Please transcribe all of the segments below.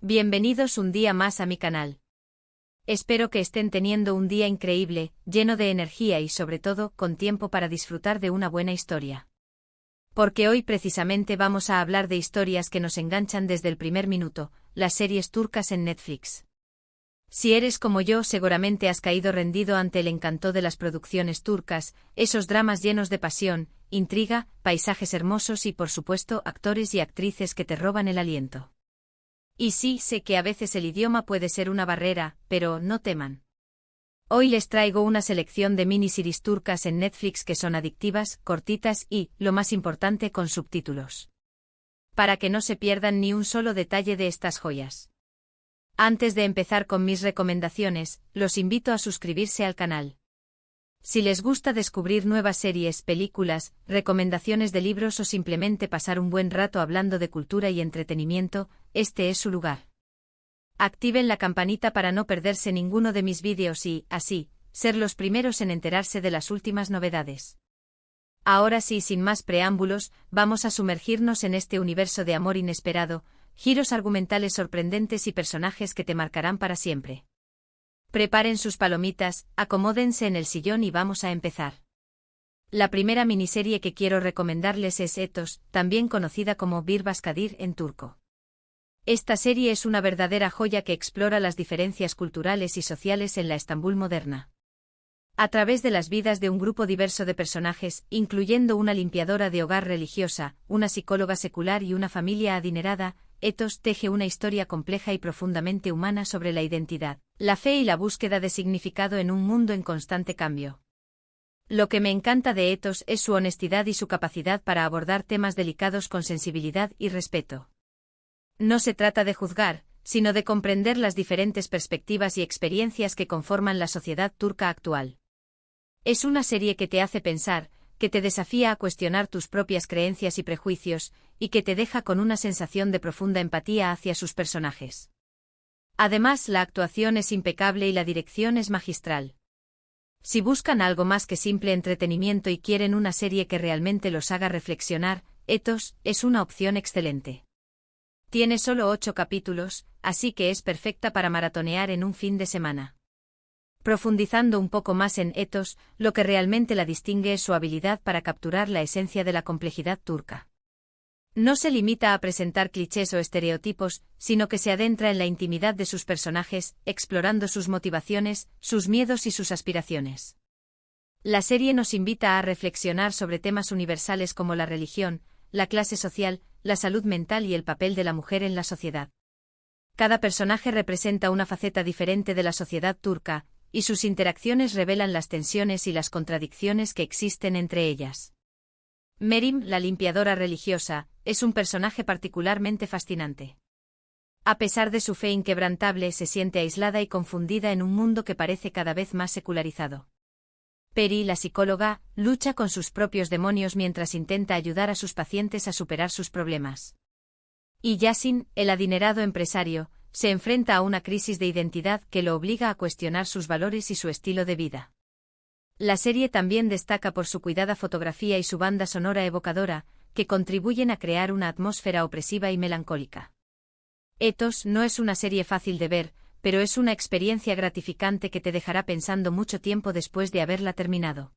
Bienvenidos un día más a mi canal. Espero que estén teniendo un día increíble, lleno de energía y sobre todo, con tiempo para disfrutar de una buena historia. Porque hoy precisamente vamos a hablar de historias que nos enganchan desde el primer minuto, las series turcas en Netflix. Si eres como yo, seguramente has caído rendido ante el encanto de las producciones turcas, esos dramas llenos de pasión, intriga, paisajes hermosos y por supuesto actores y actrices que te roban el aliento. Y sí, sé que a veces el idioma puede ser una barrera, pero no teman. Hoy les traigo una selección de miniseries turcas en Netflix que son adictivas, cortitas y, lo más importante, con subtítulos. Para que no se pierdan ni un solo detalle de estas joyas. Antes de empezar con mis recomendaciones, los invito a suscribirse al canal. Si les gusta descubrir nuevas series, películas, recomendaciones de libros o simplemente pasar un buen rato hablando de cultura y entretenimiento, este es su lugar. Activen la campanita para no perderse ninguno de mis vídeos y, así, ser los primeros en enterarse de las últimas novedades. Ahora sí, sin más preámbulos, vamos a sumergirnos en este universo de amor inesperado, giros argumentales sorprendentes y personajes que te marcarán para siempre. Preparen sus palomitas, acomódense en el sillón y vamos a empezar. La primera miniserie que quiero recomendarles es Etos, también conocida como Bir Başkadır en turco. Esta serie es una verdadera joya que explora las diferencias culturales y sociales en la Estambul moderna. A través de las vidas de un grupo diverso de personajes, incluyendo una limpiadora de hogar religiosa, una psicóloga secular y una familia adinerada, Etos teje una historia compleja y profundamente humana sobre la identidad, la fe y la búsqueda de significado en un mundo en constante cambio. Lo que me encanta de Etos es su honestidad y su capacidad para abordar temas delicados con sensibilidad y respeto. No se trata de juzgar, sino de comprender las diferentes perspectivas y experiencias que conforman la sociedad turca actual. Es una serie que te hace pensar, que te desafía a cuestionar tus propias creencias y prejuicios, y que te deja con una sensación de profunda empatía hacia sus personajes. Además, la actuación es impecable y la dirección es magistral. Si buscan algo más que simple entretenimiento y quieren una serie que realmente los haga reflexionar, Etos es una opción excelente. Tiene solo 8 capítulos, así que es perfecta para maratonear en un fin de semana. Profundizando un poco más en Etos, lo que realmente la distingue es su habilidad para capturar la esencia de la complejidad turca. No se limita a presentar clichés o estereotipos, sino que se adentra en la intimidad de sus personajes, explorando sus motivaciones, sus miedos y sus aspiraciones. La serie nos invita a reflexionar sobre temas universales como la religión, la clase social, la salud mental y el papel de la mujer en la sociedad. Cada personaje representa una faceta diferente de la sociedad turca, y sus interacciones revelan las tensiones y las contradicciones que existen entre ellas. Merim, la limpiadora religiosa, es un personaje particularmente fascinante. A pesar de su fe inquebrantable, se siente aislada y confundida en un mundo que parece cada vez más secularizado. Peri, la psicóloga, lucha con sus propios demonios mientras intenta ayudar a sus pacientes a superar sus problemas. Y Yasin, el adinerado empresario, se enfrenta a una crisis de identidad que lo obliga a cuestionar sus valores y su estilo de vida. La serie también destaca por su cuidada fotografía y su banda sonora evocadora, que contribuyen a crear una atmósfera opresiva y melancólica. Etos no es una serie fácil de ver, pero es una experiencia gratificante que te dejará pensando mucho tiempo después de haberla terminado.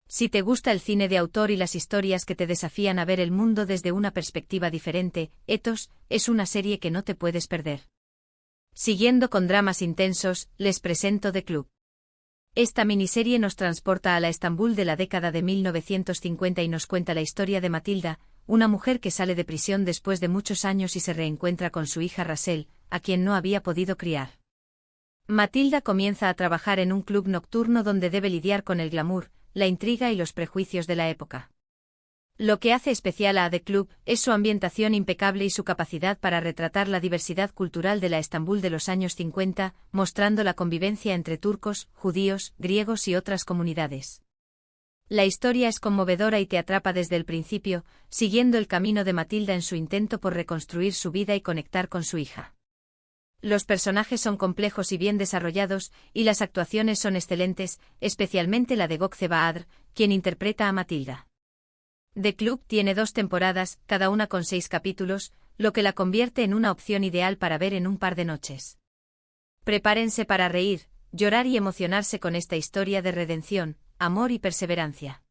Si te gusta el cine de autor y las historias que te desafían a ver el mundo desde una perspectiva diferente, Etos es una serie que no te puedes perder. Siguiendo con dramas intensos, les presento The Club. Esta miniserie nos transporta a la Estambul de la década de 1950 y nos cuenta la historia de Matilda, una mujer que sale de prisión después de muchos años y se reencuentra con su hija Rachel, a quien no había podido criar. Matilda comienza a trabajar en un club nocturno donde debe lidiar con el glamour, la intriga y los prejuicios de la época. Lo que hace especial a The Club es su ambientación impecable y su capacidad para retratar la diversidad cultural de la Estambul de los años 50, mostrando la convivencia entre turcos, judíos, griegos y otras comunidades. La historia es conmovedora y te atrapa desde el principio, siguiendo el camino de Matilda en su intento por reconstruir su vida y conectar con su hija. Los personajes son complejos y bien desarrollados, y las actuaciones son excelentes, especialmente la de Gökçe Bahadır, quien interpreta a Matilda. The Club tiene 2 temporadas, cada una con 6 capítulos, lo que la convierte en una opción ideal para ver en un par de noches. Prepárense para reír, llorar y emocionarse con esta historia de redención, amor y perseverancia.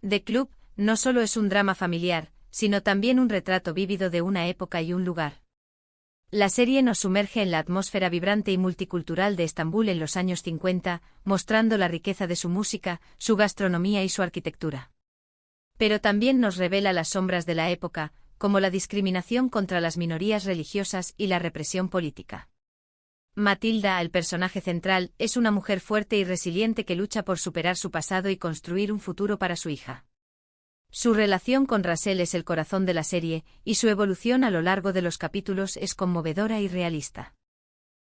The Club no solo es un drama familiar, sino también un retrato vívido de una época y un lugar. La serie nos sumerge en la atmósfera vibrante y multicultural de Estambul en los años 50, mostrando la riqueza de su música, su gastronomía y su arquitectura. Pero también nos revela las sombras de la época, como la discriminación contra las minorías religiosas y la represión política. Matilda, el personaje central, es una mujer fuerte y resiliente que lucha por superar su pasado y construir un futuro para su hija. Su relación con Russell es el corazón de la serie, y su evolución a lo largo de los capítulos es conmovedora y realista.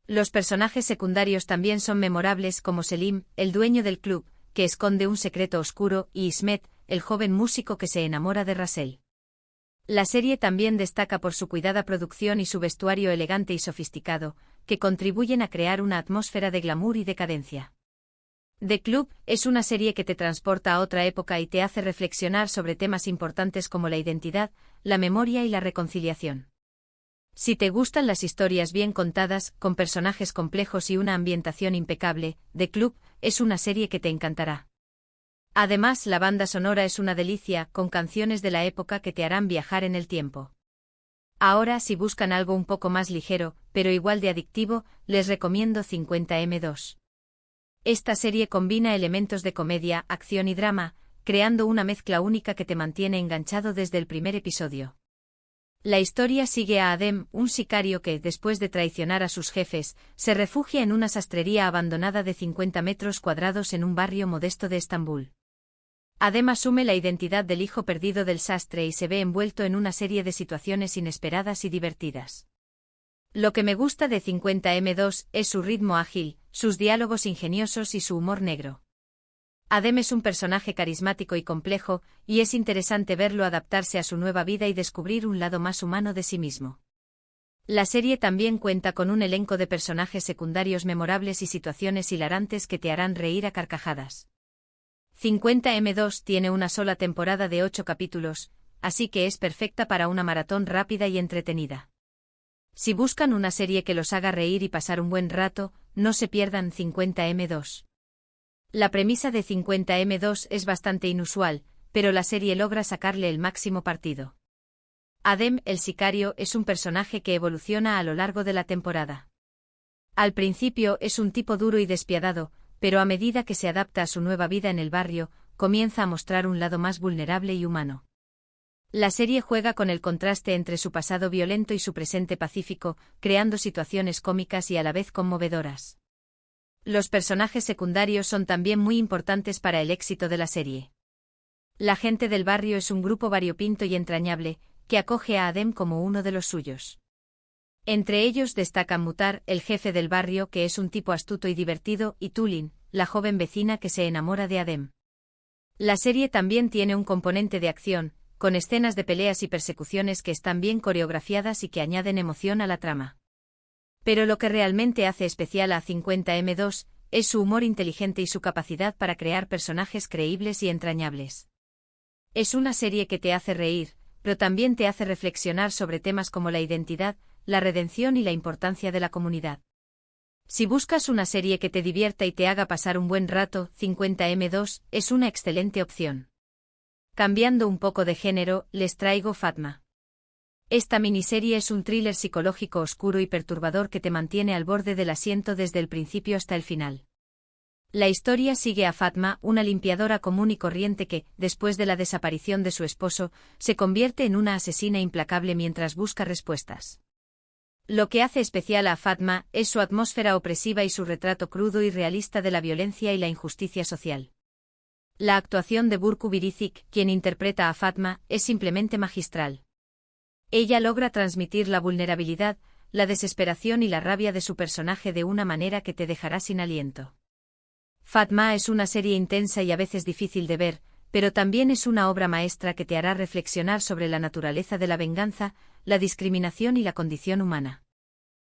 Los personajes secundarios también son memorables, como Selim, el dueño del club, que esconde un secreto oscuro, y Ismet, el joven músico que se enamora de Russell. La serie también destaca por su cuidada producción y su vestuario elegante y sofisticado, que contribuyen a crear una atmósfera de glamour y decadencia. The Club es una serie que te transporta a otra época y te hace reflexionar sobre temas importantes como la identidad, la memoria y la reconciliación. Si te gustan las historias bien contadas, con personajes complejos y una ambientación impecable, The Club es una serie que te encantará. Además, la banda sonora es una delicia, con canciones de la época que te harán viajar en el tiempo. Ahora, si buscan algo un poco más ligero, pero igual de adictivo, les recomiendo 50M2. Esta serie combina elementos de comedia, acción y drama, creando una mezcla única que te mantiene enganchado desde el primer episodio. La historia sigue a Adem, un sicario que, después de traicionar a sus jefes, se refugia en una sastrería abandonada de 50 metros cuadrados en un barrio modesto de Estambul. Adem asume la identidad del hijo perdido del sastre y se ve envuelto en una serie de situaciones inesperadas y divertidas. Lo que me gusta de 50M2 es su ritmo ágil, sus diálogos ingeniosos y su humor negro. Adem es un personaje carismático y complejo, y es interesante verlo adaptarse a su nueva vida y descubrir un lado más humano de sí mismo. La serie también cuenta con un elenco de personajes secundarios memorables y situaciones hilarantes que te harán reír a carcajadas. 50M2 tiene una sola temporada de 8 capítulos, así que es perfecta para una maratón rápida y entretenida. Si buscan una serie que los haga reír y pasar un buen rato, no se pierdan 50M2. La premisa de 50M2 es bastante inusual, pero la serie logra sacarle el máximo partido. Adem, el sicario, es un personaje que evoluciona a lo largo de la temporada. Al principio es un tipo duro y despiadado, pero a medida que se adapta a su nueva vida en el barrio, comienza a mostrar un lado más vulnerable y humano. La serie juega con el contraste entre su pasado violento y su presente pacífico, creando situaciones cómicas y a la vez conmovedoras. Los personajes secundarios son también muy importantes para el éxito de la serie. La gente del barrio es un grupo variopinto y entrañable, que acoge a Adem como uno de los suyos. Entre ellos destacan Mutar, el jefe del barrio, que es un tipo astuto y divertido, y Tulin, la joven vecina que se enamora de Adem. La serie también tiene un componente de acción, con escenas de peleas y persecuciones que están bien coreografiadas y que añaden emoción a la trama. Pero lo que realmente hace especial a 50M2 es su humor inteligente y su capacidad para crear personajes creíbles y entrañables. Es una serie que te hace reír, pero también te hace reflexionar sobre temas como la identidad, la redención y la importancia de la comunidad. Si buscas una serie que te divierta y te haga pasar un buen rato, 50M2 es una excelente opción. Cambiando un poco de género, les traigo Fatma. Esta miniserie es un thriller psicológico oscuro y perturbador que te mantiene al borde del asiento desde el principio hasta el final. La historia sigue a Fatma, una limpiadora común y corriente que, después de la desaparición de su esposo, se convierte en una asesina implacable mientras busca respuestas. Lo que hace especial a Fatma es su atmósfera opresiva y su retrato crudo y realista de la violencia y la injusticia social. La actuación de Burcu Biricik, quien interpreta a Fatma, es simplemente magistral. Ella logra transmitir la vulnerabilidad, la desesperación y la rabia de su personaje de una manera que te dejará sin aliento. Fatma es una serie intensa y a veces difícil de ver, pero también es una obra maestra que te hará reflexionar sobre la naturaleza de la venganza, la discriminación y la condición humana.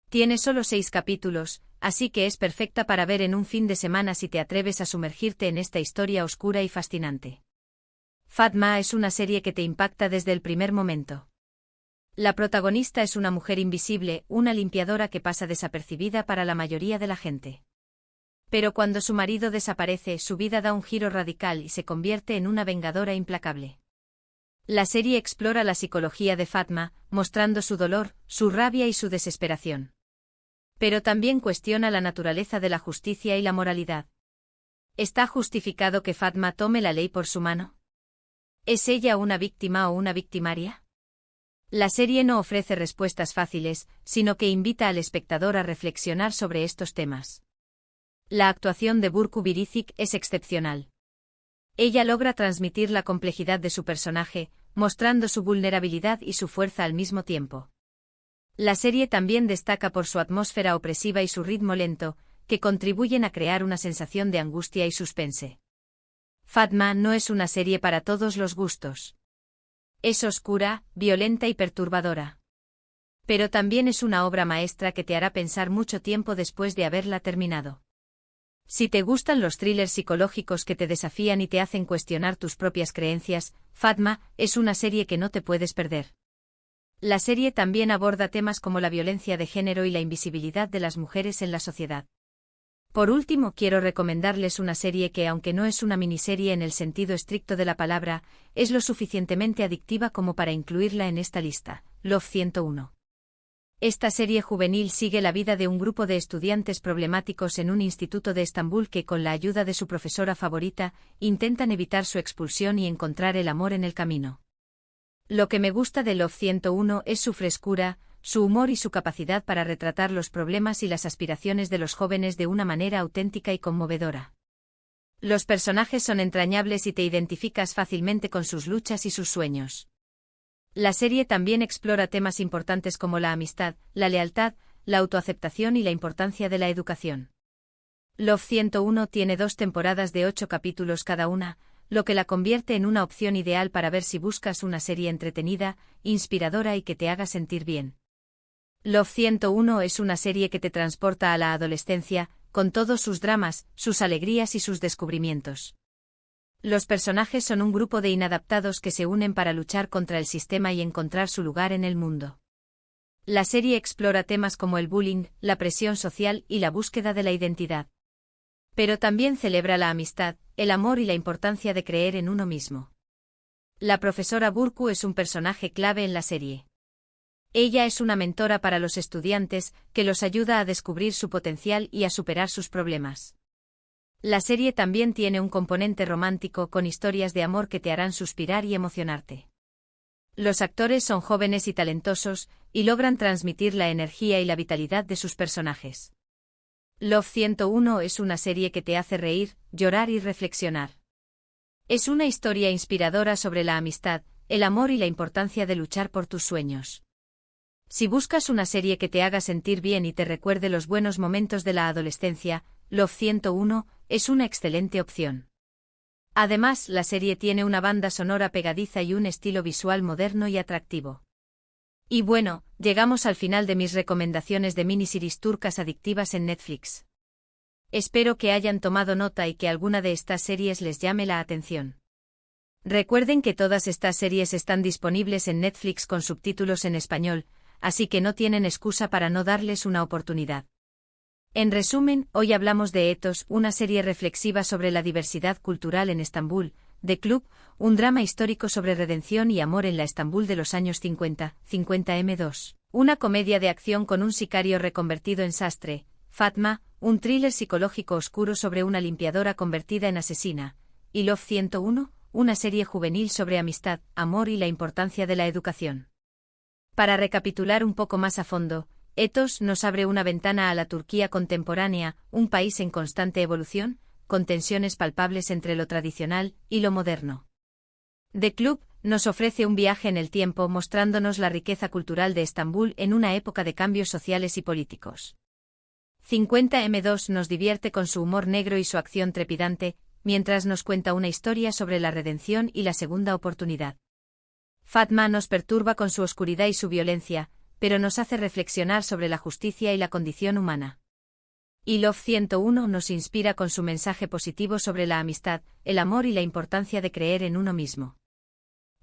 Tiene solo 6 capítulos, así que es perfecta para ver en un fin de semana si te atreves a sumergirte en esta historia oscura y fascinante. Fatma es una serie que te impacta desde el primer momento. La protagonista es una mujer invisible, una limpiadora que pasa desapercibida para la mayoría de la gente. Pero cuando su marido desaparece, su vida da un giro radical y se convierte en una vengadora implacable. La serie explora la psicología de Fatma, mostrando su dolor, su rabia y su desesperación. Pero también cuestiona la naturaleza de la justicia y la moralidad. ¿Está justificado que Fatma tome la ley por su mano? ¿Es ella una víctima o una victimaria? La serie no ofrece respuestas fáciles, sino que invita al espectador a reflexionar sobre estos temas. La actuación de Burcu Biricik es excepcional. Ella logra transmitir la complejidad de su personaje, mostrando su vulnerabilidad y su fuerza al mismo tiempo. La serie también destaca por su atmósfera opresiva y su ritmo lento, que contribuyen a crear una sensación de angustia y suspense. Fatma no es una serie para todos los gustos. Es oscura, violenta y perturbadora. Pero también es una obra maestra que te hará pensar mucho tiempo después de haberla terminado. Si te gustan los thrillers psicológicos que te desafían y te hacen cuestionar tus propias creencias, Fatma es una serie que no te puedes perder. La serie también aborda temas como la violencia de género y la invisibilidad de las mujeres en la sociedad. Por último, quiero recomendarles una serie que, aunque no es una miniserie en el sentido estricto de la palabra, es lo suficientemente adictiva como para incluirla en esta lista, Love 101. Esta serie juvenil sigue la vida de un grupo de estudiantes problemáticos en un instituto de Estambul que, con la ayuda de su profesora favorita, intentan evitar su expulsión y encontrar el amor en el camino. Lo que me gusta de Love 101 es su frescura, su humor y su capacidad para retratar los problemas y las aspiraciones de los jóvenes de una manera auténtica y conmovedora. Los personajes son entrañables y te identificas fácilmente con sus luchas y sus sueños. La serie también explora temas importantes como la amistad, la lealtad, la autoaceptación y la importancia de la educación. Love 101 tiene 2 temporadas de 8 capítulos cada una, lo que la convierte en una opción ideal para ver si buscas una serie entretenida, inspiradora y que te haga sentir bien. Love 101 es una serie que te transporta a la adolescencia, con todos sus dramas, sus alegrías y sus descubrimientos. Los personajes son un grupo de inadaptados que se unen para luchar contra el sistema y encontrar su lugar en el mundo. La serie explora temas como el bullying, la presión social y la búsqueda de la identidad. Pero también celebra la amistad, el amor y la importancia de creer en uno mismo. La profesora Burcu es un personaje clave en la serie. Ella es una mentora para los estudiantes, que los ayuda a descubrir su potencial y a superar sus problemas. La serie también tiene un componente romántico con historias de amor que te harán suspirar y emocionarte. Los actores son jóvenes y talentosos, y logran transmitir la energía y la vitalidad de sus personajes. Love 101 es una serie que te hace reír, llorar y reflexionar. Es una historia inspiradora sobre la amistad, el amor y la importancia de luchar por tus sueños. Si buscas una serie que te haga sentir bien y te recuerde los buenos momentos de la adolescencia, Love 101 es una excelente opción. Además, la serie tiene una banda sonora pegadiza y un estilo visual moderno y atractivo. Y bueno, llegamos al final de mis recomendaciones de miniseries turcas adictivas en Netflix. Espero que hayan tomado nota y que alguna de estas series les llame la atención. Recuerden que todas estas series están disponibles en Netflix con subtítulos en español, así que no tienen excusa para no darles una oportunidad. En resumen, hoy hablamos de Ethos, una serie reflexiva sobre la diversidad cultural en Estambul, The Club, un drama histórico sobre redención y amor en la Estambul de los años 50, 50m2, una comedia de acción con un sicario reconvertido en sastre, Fatma, un thriller psicológico oscuro sobre una limpiadora convertida en asesina, y Love 101, una serie juvenil sobre amistad, amor y la importancia de la educación. Para recapitular un poco más a fondo, Ethos nos abre una ventana a la Turquía contemporánea, un país en constante evolución, con tensiones palpables entre lo tradicional y lo moderno. The Club nos ofrece un viaje en el tiempo mostrándonos la riqueza cultural de Estambul en una época de cambios sociales y políticos. 50m2 nos divierte con su humor negro y su acción trepidante, mientras nos cuenta una historia sobre la redención y la segunda oportunidad. Fatma nos perturba con su oscuridad y su violencia, pero nos hace reflexionar sobre la justicia y la condición humana. Y Love 101 nos inspira con su mensaje positivo sobre la amistad, el amor y la importancia de creer en uno mismo.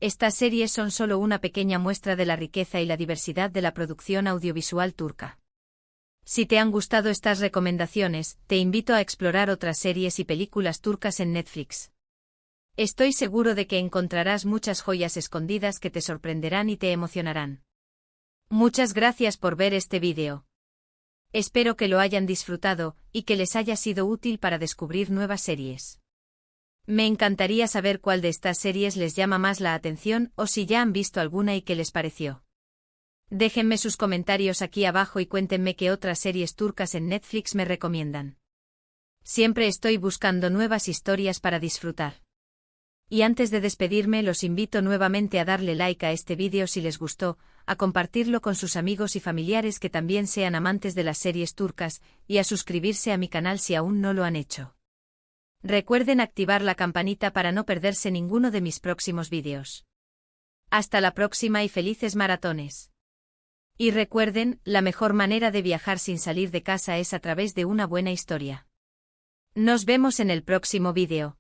Estas series son solo una pequeña muestra de la riqueza y la diversidad de la producción audiovisual turca. Si te han gustado estas recomendaciones, te invito a explorar otras series y películas turcas en Netflix. Estoy seguro de que encontrarás muchas joyas escondidas que te sorprenderán y te emocionarán. Muchas gracias por ver este vídeo. Espero que lo hayan disfrutado y que les haya sido útil para descubrir nuevas series. Me encantaría saber cuál de estas series les llama más la atención o si ya han visto alguna y qué les pareció. Déjenme sus comentarios aquí abajo y cuéntenme qué otras series turcas en Netflix me recomiendan. Siempre estoy buscando nuevas historias para disfrutar. Y antes de despedirme los invito nuevamente a darle like a este vídeo si les gustó, a compartirlo con sus amigos y familiares que también sean amantes de las series turcas, y a suscribirse a mi canal si aún no lo han hecho. Recuerden activar la campanita para no perderse ninguno de mis próximos vídeos. Hasta la próxima y felices maratones. Y recuerden, la mejor manera de viajar sin salir de casa es a través de una buena historia. Nos vemos en el próximo vídeo.